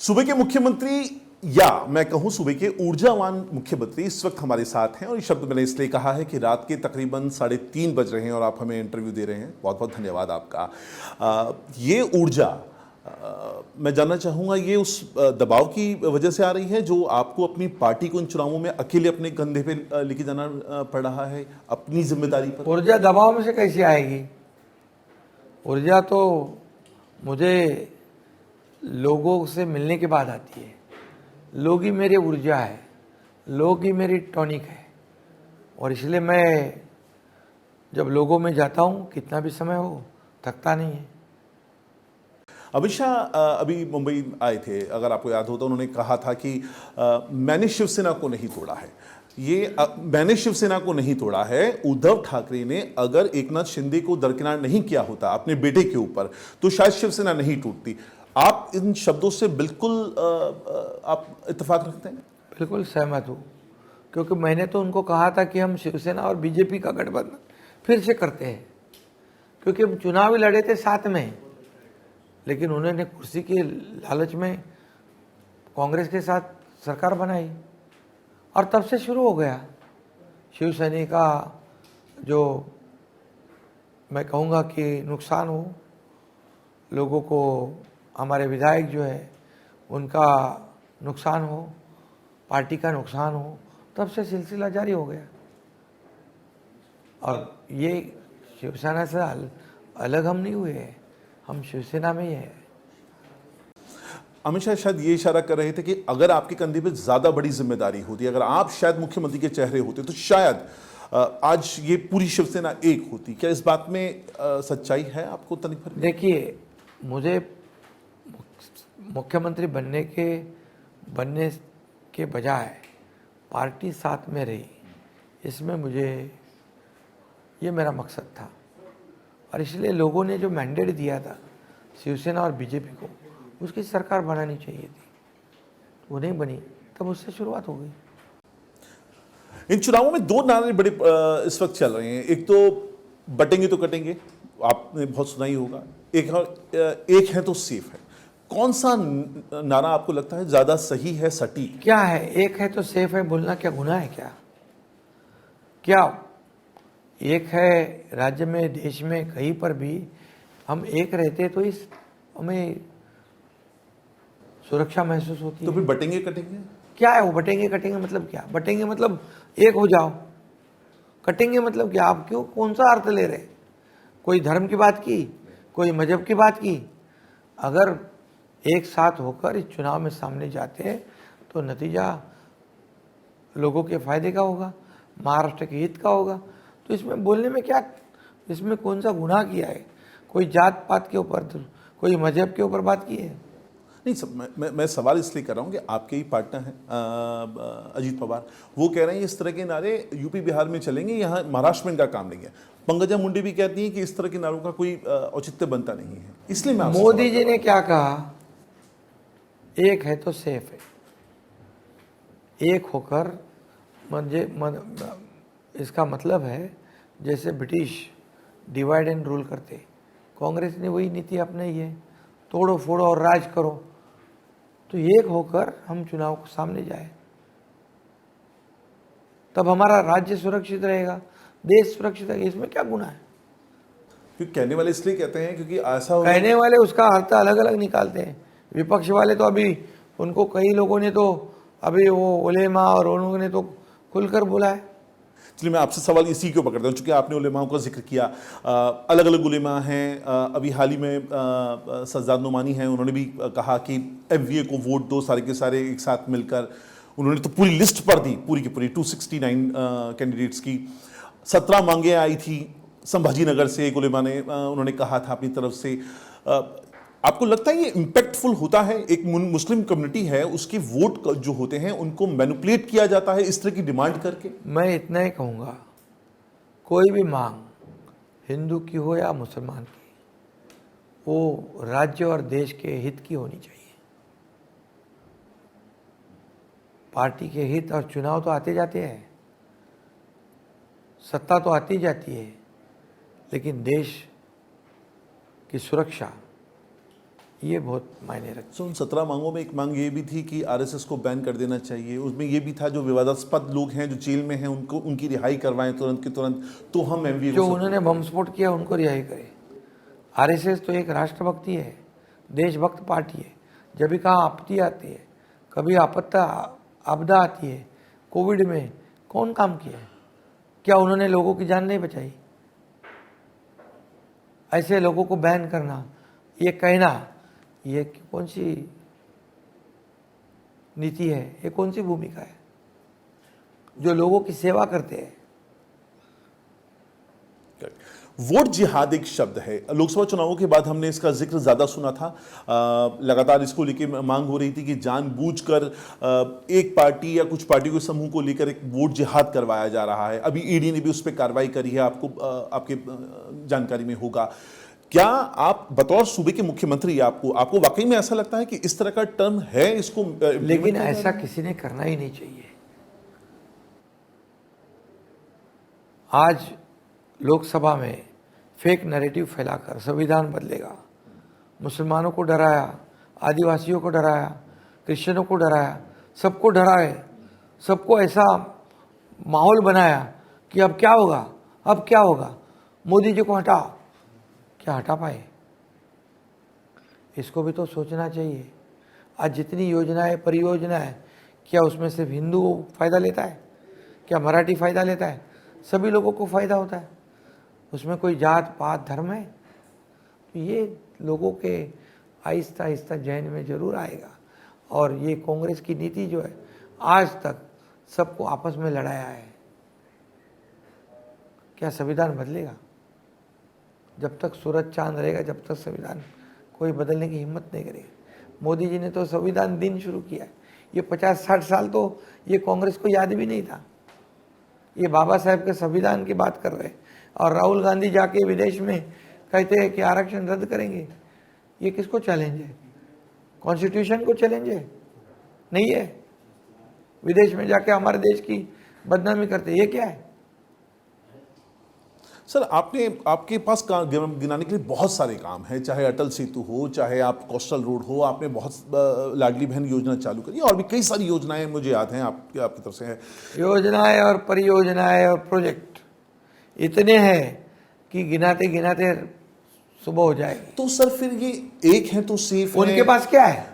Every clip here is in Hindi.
सूबे के मुख्यमंत्री या मैं कहूं सूबे के ऊर्जावान मुख्यमंत्री इस वक्त हमारे साथ हैं और ये शब्द मैंने इसलिए कहा है कि रात के तकरीबन 3:30 बज रहे हैं और आप हमें इंटरव्यू दे रहे हैं। बहुत बहुत धन्यवाद आपका। ये ऊर्जा मैं जानना चाहूंगा, ये उस दबाव की वजह से आ रही है जो आपको अपनी पार्टी को इन चुनावों में अकेले अपने कंधे पे लेके जाना पड़ रहा है अपनी जिम्मेदारी पर? ऊर्जा दबाव में से कैसे आएगी? ऊर्जा तो मुझे लोगों से मिलने के बाद आती है। लोग ही मेरी ऊर्जा है, लोग ही मेरी टॉनिक है। और इसलिए मैं जब लोगों में जाता हूँ, कितना भी समय हो, थकता नहीं है। अमित शाह अभी मुंबई आए थे, अगर आपको याद हो तो उन्होंने कहा था कि मैंने शिवसेना को नहीं तोड़ा है। मैंने शिवसेना को नहीं तोड़ा है, उद्धव ठाकरे ने अगर एकनाथ शिंदे को दरकिनार नहीं किया होता अपने बेटे के ऊपर तो शायद शिवसेना नहीं टूटती। आप इन शब्दों से बिल्कुल आप इत्तेफाक रखते हैं? बिल्कुल सहमत हूँ, क्योंकि मैंने तो उनको कहा था कि हम शिवसेना और बीजेपी का गठबंधन फिर से करते हैं, क्योंकि हम चुनाव लड़े थे साथ में, लेकिन उन्होंने कुर्सी के लालच में कांग्रेस के साथ सरकार बनाई और तब से शुरू हो गया शिवसेना का जो मैं कहूँगा कि नुकसान हो लोगों को। हमारे विधायक जो है उनका नुकसान हो, पार्टी का नुकसान हो, तब से सिलसिला जारी हो गया। और ये शिवसेना से अलग हम नहीं हुए हैं, हम शिवसेना में ही है। अमित शाह शायद ये इशारा कर रहे थे कि अगर आपके कंधे पे ज्यादा बड़ी जिम्मेदारी होती, अगर आप शायद मुख्यमंत्री के चेहरे होते तो शायद आज ये पूरी शिवसेना एक होती। क्या इस बात में सच्चाई है? आपको तनिक भर देखिए, मुझे मुख्यमंत्री बनने के बजाय पार्टी साथ में रही, इसमें मुझे ये मेरा मकसद था। और इसलिए लोगों ने जो मैंडेट दिया था शिवसेना और बीजेपी को, उसकी सरकार बनानी चाहिए थी, वो नहीं बनी, तब उससे शुरुआत हो गई। इन चुनावों में दो नारे बड़े इस वक्त चल रहे हैं। एक तो बटेंगे तो कटेंगे, आपने बहुत सुना ही होगा। एक है तो सेफ है। कौन सा नारा आपको लगता है ज्यादा सही है, सटीक? क्या है एक है तो सेफ है बोलना क्या गुनाह है? क्या एक है राज्य में, देश में, कहीं पर भी हम एक रहते तो इस हमें सुरक्षा महसूस होती तो है। फिर बटेंगे कटेंगे क्या है वो? बटेंगे कटेंगे मतलब क्या? बटेंगे मतलब एक हो जाओ, कटेंगे मतलब क्या? आप क्यों, कौन सा अर्थ ले रहे? कोई धर्म की बात की, कोई मजहब की बात की? अगर एक साथ होकर इस चुनाव में सामने जाते हैं तो नतीजा लोगों के फायदे का होगा, महाराष्ट्र के हित का होगा। तो इसमें बोलने में क्या, इसमें कौन सा गुनाह किया है? कोई जात पात के ऊपर, कोई मजहब के ऊपर बात की है? नहीं सब मैं सवाल इसलिए कर रहा हूँ कि आपके ही पार्टनर हैं अजीत पवार, वो कह रहे हैं इस तरह के नारे यूपी बिहार में चलेंगे, यहाँ महाराष्ट्र में इनका काम नहीं है। पंकजा मुंडे भी कहती हैं कि इस तरह के नारों का कोई औचित्य बनता नहीं है। इसलिए मैं मोदी जी ने क्या कहा? एक है तो सेफ है। एक होकर इसका मतलब है जैसे ब्रिटिश डिवाइड एंड रूल करते, कांग्रेस ने वही नीति अपनाई है, तोड़ो फोड़ो और राज करो। तो एक होकर हम चुनाव को सामने जाए, तब हमारा राज्य सुरक्षित रहेगा, देश सुरक्षित रहेगा। इसमें क्या गुनाह है? क्योंकि कहने वाले इसलिए कहते हैं क्योंकि ऐसा हो, कहने वाले उसका अर्थ अलग अलग निकालते हैं। विपक्ष वाले तो अभी उनको कई लोगों ने तो अभी वो उलेमा और उन्होंने ने तो खुलकर बोला है। इसलिए मैं आपसे सवाल इसी को पकड़ता हूँ, चूंकि आपने उलेमाओं का जिक्र किया। अलग अलग उलेमा हैं। अभी हाल ही में सज्जाद नोमानी हैं, उन्होंने भी कहा कि एमवीए को वोट दो, सारे के सारे एक साथ मिलकर। उन्होंने तो पूरी लिस्ट पर दी, पूरी की पूरी 269 कैंडिडेट्स की। 17 मांगे आई थी संभाजी नगर से, एक उलेमा ने उन्होंने कहा था अपनी तरफ से। आपको लगता है ये इम्पैक्टफुल होता है? एक मुस्लिम कम्युनिटी है, उसके वोट जो होते हैं उनको मैनिपुलेट किया जाता है इस तरह की डिमांड करके? मैं इतना ही कहूँगा, कोई भी मांग हिंदू की हो या मुसलमान की, वो राज्य और देश के हित की होनी चाहिए। पार्टी के हित और चुनाव तो आते जाते हैं, सत्ता तो आती जाती है, लेकिन देश की सुरक्षा ये बहुत मायने रखता सो उन 17 मांगों में एक मांग ये भी थी कि आरएसएस को बैन कर देना चाहिए। उसमें ये भी था जो विवादास्पद लोग हैं जो जेल में हैं उनको उनकी रिहाई करवाएं तुरंत की तुरंत, तो हम एमवीए है। जो उन्होंने बम स्फोट किया उनको रिहाई करे। आरएसएस तो एक राष्ट्रभक्ति है, देशभक्त पार्टी है। जब भी कहाँ आपत्ति आती है, कभी आपदा आती है, कोविड में कौन काम किया है? क्या उन्होंने लोगों की जान नहीं बचाई? ऐसे लोगों को बैन करना, ये कहना, ये कौन सी नीति है? ये कौन सी भूमिका है? जो लोगों की सेवा करते हैं। वोट जिहाद एक शब्द है। लोकसभा चुनावों के बाद हमने इसका जिक्र ज्यादा सुना था। लगातार इसको लेकर मांग हो रही थी कि जानबूझकर एक पार्टी या कुछ पार्टी के समूह को लेकर एक वोट जिहाद करवाया जा रहा है। अभी ईडी ने भी उस पर कार्रवाई करी है, आपको आपके जानकारी में होगा। क्या आप बतौर सूबे के मुख्यमंत्री आपको वाकई में ऐसा लगता है कि इस तरह का टर्म है इसको? लेकिन ऐसा किसी ने करना ही नहीं चाहिए। आज लोकसभा में फेक नैरेटिव फैलाकर संविधान बदलेगा, मुसलमानों को डराया, आदिवासियों को डराया, क्रिश्चियनों को डराया, सबको डराए, सबको ऐसा माहौल बनाया कि अब क्या होगा, अब क्या होगा, मोदी जी को हटाओ। क्या हटा पाए? इसको भी तो सोचना चाहिए। आज जितनी योजनाएं, परियोजनाएं, क्या उसमें सिर्फ हिंदू फायदा लेता है? क्या मराठी फायदा लेता है? सभी लोगों को फायदा होता है। उसमें कोई जात पात धर्म है? तो ये लोगों के आहिस्ता आहिस्ता जहन में जरूर आएगा। और ये कांग्रेस की नीति जो है, आज तक सबको आपस में लड़ाया है। क्या संविधान बदलेगा? जब तक सूरज चांद रहेगा, जब तक संविधान कोई बदलने की हिम्मत नहीं करेगा। मोदी जी ने तो संविधान दिन शुरू किया। ये 50-60 साल तो ये कांग्रेस को याद भी नहीं था। ये बाबा साहेब के संविधान की बात कर रहे हैं और राहुल गांधी जाके विदेश में कहते हैं कि आरक्षण रद्द करेंगे। ये किसको चैलेंज है? कॉन्स्टिट्यूशन को चैलेंज है? नहीं है। विदेश में जाके हमारे देश की बदनामी करते, ये क्या है? सर, आपके पास गिनाने के लिए बहुत सारे काम हैं, चाहे अटल सेतु हो, चाहे आप कोस्टल रोड हो, आपने बहुत लाडली बहन योजना चालू करी और भी कई सारी योजनाएं मुझे याद हैं आपकी तरफ से है। योजनाएं और परियोजनाएं और प्रोजेक्ट इतने हैं कि गिनाते गिनाते सुबह हो जाएगी। तो सर फिर ये एक है तो सेफ उनके है। पास क्या है?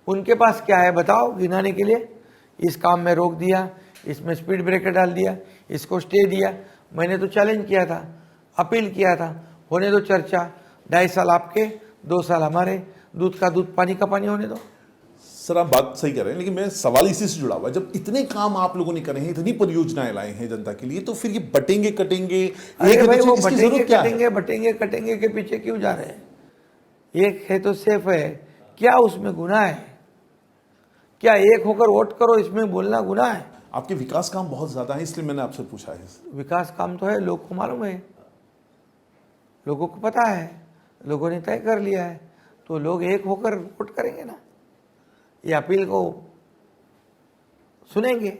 उनके पास क्या है बताओ गिनाने के लिए? इस काम में रोक दिया, इसमें स्पीड ब्रेकर डाल दिया, इसको स्टे दिया। मैंने तो चैलेंज किया था, अपील किया था, होने दो चर्चा, 2.5 साल आपके, 2 साल हमारे, दूध का दूध पानी का पानी होने दो। सर आप बात सही कर रहे हैं, लेकिन मैं सवाल इसी से जुड़ा हुआ है। जब इतने काम आप लोगों ने करे हैं, इतनी परियोजनाएं लाए हैं जनता के लिए, तो फिर ये बटेंगे कटेंगे, अरे भाई वो बटेंगे कटेंगे के पीछे क्यों जा रहे हैं? एक है तो सेफ है, क्या उसमें गुनाह है? क्या एक होकर वोट करो इसमें बोलना गुनाह है? आपके विकास काम बहुत ज्यादा है, इसलिए मैंने आपसे पूछा है। विकास काम तो है, लोग को मालूम है, लोगों को पता है, लोगों ने तय कर लिया है, तो लोग एक होकर वोट करेंगे ना, ये अपील को सुनेंगे।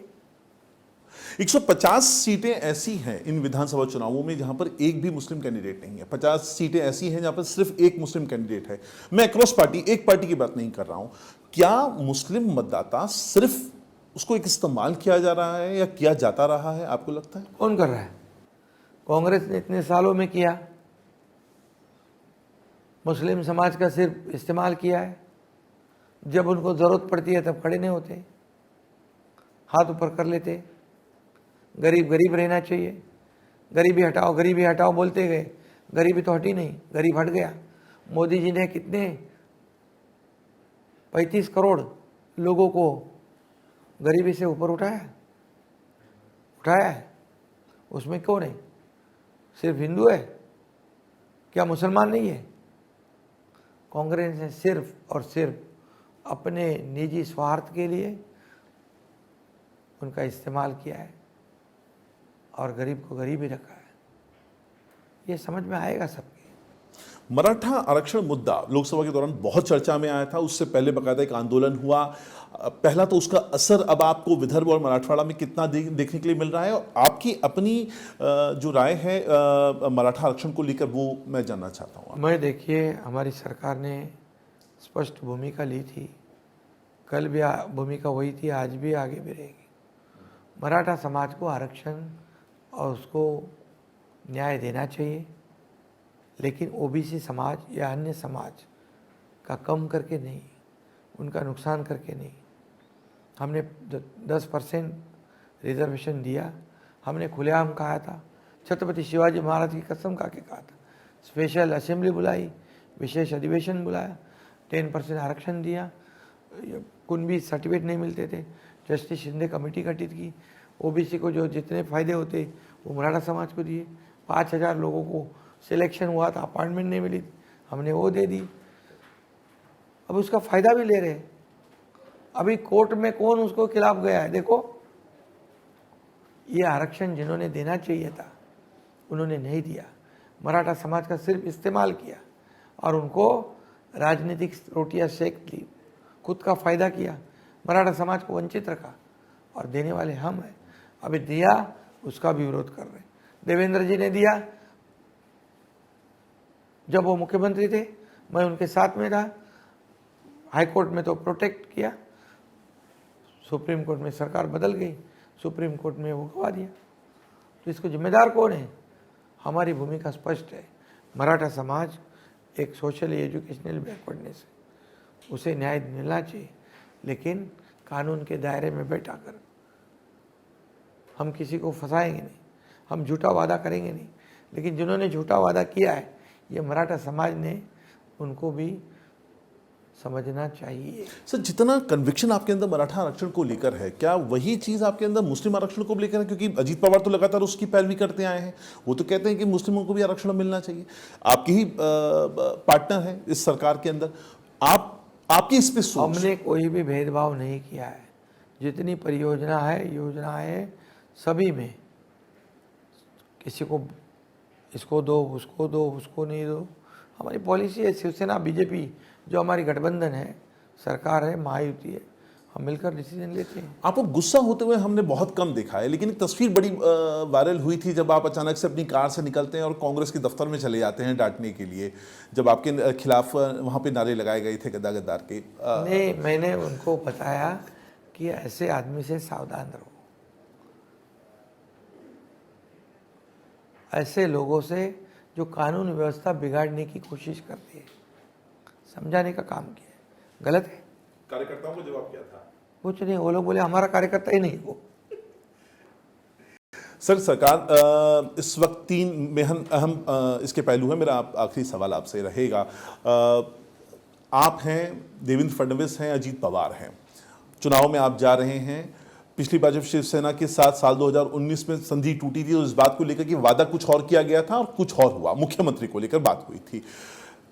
150 सीटें ऐसी हैं इन विधानसभा चुनावों में जहां पर एक भी मुस्लिम कैंडिडेट नहीं है। 50 सीटें ऐसी हैं जहां पर सिर्फ एक मुस्लिम कैंडिडेट है। मैं क्रॉस पार्टी एक पार्टी की बात नहीं कर रहा हूं। क्या मुस्लिम मतदाता सिर्फ उसको एक इस्तेमाल किया जा रहा है या किया जाता रहा है, आपको लगता है? कौन कर रहा है? कांग्रेस ने इतने सालों में किया, मुस्लिम समाज का सिर्फ इस्तेमाल किया है। जब उनको जरूरत पड़ती है तब खड़े नहीं होते, हाथ ऊपर कर लेते। गरीब गरीब रहना चाहिए, गरीबी हटाओ बोलते गए, गरीबी तो हटी नहीं, गरीब हट गया। मोदी जी ने कितने 35 करोड़ लोगों को गरीबी से ऊपर उठाया है। उसमें कौन है? सिर्फ हिंदू है क्या? मुसलमान नहीं है? कांग्रेस ने सिर्फ और सिर्फ अपने निजी स्वार्थ के लिए उनका इस्तेमाल किया है और गरीब को गरीब ही रखा है। ये समझ में आएगा सबके। मराठा आरक्षण मुद्दा लोकसभा के दौरान बहुत चर्चा में आया था। उससे पहले बकायदा एक आंदोलन हुआ। पहला तो उसका असर अब आपको विदर्भ और मराठवाड़ा में कितना देखने के लिए मिल रहा है, और आपकी अपनी जो राय है मराठा आरक्षण को लेकर, वो मैं जानना चाहता हूँ। मैं देखिए, हमारी सरकार ने स्पष्ट भूमिका ली थी, कल भी भूमिका वही थी, आज भी आगे भी रहेगी। मराठा समाज को आरक्षण और उसको न्याय देना चाहिए, लेकिन ओबीसी समाज या अन्य समाज का कम करके नहीं, उनका नुकसान करके नहीं। हमने 10% रिजर्वेशन दिया, हमने खुलेआम कहा था, छत्रपति शिवाजी महाराज की कसम खा के कहा था। स्पेशल असेंबली बुलाई, विशेष अधिवेशन बुलाया, 10% आरक्षण दिया, कुनबी सर्टिफिकेट नहीं मिलते थे, जस्टिस शिंदे कमेटी गठित की, ओबीसी को जो जितने फायदे होते वो मराठा समाज को दिए। 5000 लोगों को सिलेक्शन हुआ था, अपॉइंटमेंट नहीं मिली थी, हमने वो दे दी। अब उसका फायदा भी ले रहे हैं। अभी कोर्ट में कौन उसको खिलाफ गया है, देखो। ये आरक्षण जिन्होंने देना चाहिए था उन्होंने नहीं दिया, मराठा समाज का सिर्फ इस्तेमाल किया और उनको राजनीतिक रोटियां सेक दी, खुद का फायदा किया, मराठा समाज को वंचित रखा, और देने वाले हम हैं। अभी दिया उसका भी विरोध कर रहे हैं। देवेंद्र जी ने दिया, जब वो मुख्यमंत्री थे मैं उनके साथ में रहा, हाई कोर्ट में तो प्रोटेक्ट किया, सुप्रीम कोर्ट में सरकार बदल गई, सुप्रीम कोर्ट में वो गवा दिया। तो इसको जिम्मेदार कौन है? हमारी भूमिका स्पष्ट है। मराठा समाज एक सोशली एजुकेशनल बैकवर्डनेस है, उसे न्याय मिलना चाहिए, लेकिन कानून के दायरे में बैठा कर। हम किसी को फंसाएंगे नहीं, हम झूठा वादा करेंगे नहीं, लेकिन जिन्होंने झूठा वादा किया है ये मराठा समाज ने, उनको भी समझना चाहिए। सर, जितना कन्विक्शन आपके अंदर मराठा आरक्षण को लेकर है, क्या वही चीज आपके अंदर मुस्लिम आरक्षण को लेकर है? क्योंकि अजीत पवार तो लगातार उसकी पैरवी करते आए हैं, वो तो कहते हैं कि मुस्लिमों को भी आरक्षण मिलना चाहिए। आपकी ही पार्टनर है इस सरकार के अंदर, आपकी इस पे सोच? हमने कोई भी भेदभाव नहीं किया है। जितनी परियोजना है, योजना है, सभी में किसी को इसको दो, उसको दो, उसको नहीं दो। हमारी पॉलिसी है। शिवसेना बीजेपी जो हमारी गठबंधन है, सरकार है, महायुति है, हम मिलकर डिसीजन लेते हैं। आपको गुस्सा होते हुए हमने बहुत कम देखा है, लेकिन एक तस्वीर बड़ी वायरल हुई थी जब आप अचानक से अपनी कार से निकलते हैं और कांग्रेस के दफ्तर में चले जाते हैं डांटने के लिए, जब आपके खिलाफ वहां पे नारे लगाए गए थे गद्दार के। नहीं, मैंने उनको बताया कि ऐसे आदमी से सावधान रहो, ऐसे लोगों से जो कानून व्यवस्था बिगाड़ने की कोशिश करते हैं, समझाने का काम किया है। गलत है। कार्यकर्ताओं को जवाब क्या था? कुछ नहीं, वो लोग बोले हमारा कार्यकर्ता ही नहीं वो। सर, सरकार इस वक्त 3 में अहम इसके पहलू है। मेरा आखिरी सवाल आपसे रहेगा, आप हैं, देवेंद्र फडणवीस हैं, अजीत पवार हैं, चुनाव में आप जा रहे हैं। पिछली बार जब शिवसेना के साथ साल 2019 में संधि टूटी थी तो इस बात को लेकर कि वादा कुछ और किया गया था और कुछ और हुआ, मुख्यमंत्री को लेकर बात हुई थी।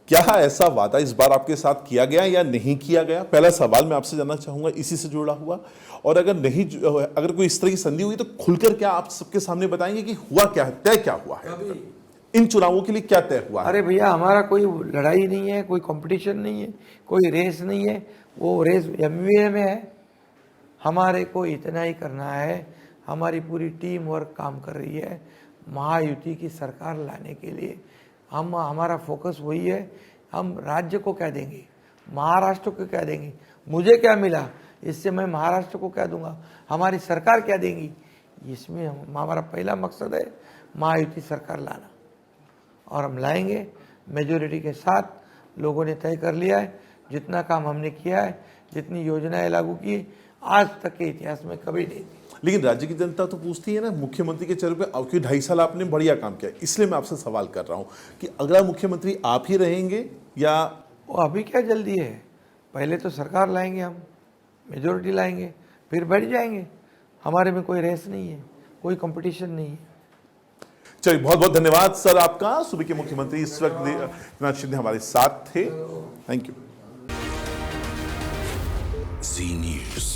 क्या ऐसा वादा इस बार आपके साथ किया गया या नहीं किया गया? पहला सवाल मैं आपसे जानना चाहूंगा इसी से जुड़ा हुआ। और अगर कोई इस तरह की संधि हुई तो खुलकर क्या आप सबके सामने बताएंगे कि हुआ क्या है, तय क्या हुआ है, इन चुनावों के लिए क्या तय हुआ है? अरे भैया, हमारा कोई लड़ाई नहीं है, कोई कंपटीशन नहीं है, कोई रेस नहीं है। वो रेस MVA में है। हमारे को इतना ही करना है, हमारी पूरी टीम वर्क काम कर रही है महायुति की सरकार लाने के लिए। हमारा फोकस वही है। हम राज्य को क्या देंगे, महाराष्ट्र को क्या देंगे, मुझे क्या मिला इससे मैं महाराष्ट्र को क्या दूंगा, हमारी सरकार क्या देंगी, इसमें हमारा पहला मकसद है महायुति सरकार लाना, और हम लाएंगे। मेजोरिटी के साथ लोगों ने तय कर लिया है। जितना काम हमने किया है, जितनी योजनाएं लागू की, आज तक के इतिहास में कभी नहीं थी। लेकिन राज्य की जनता तो पूछती है ना, मुख्यमंत्री के चेहरे पे, क्योंकि 2.5 साल आपने बढ़िया काम किया, इसलिए मैं आपसे सवाल कर रहा हूं कि अगला मुख्यमंत्री आप ही रहेंगे या? वो अभी क्या जल्दी है, पहले तो सरकार लाएंगे, हम मेजोरिटी लाएंगे, फिर बैठ जाएंगे। हमारे में कोई रेस नहीं है, कोई कंपटीशन नहीं है। चलिए, बहुत बहुत धन्यवाद सर आपका। सूबे के मुख्यमंत्री इस वक्त एकनाथ शिंदे हमारे साथ थे। Thank you. Z News.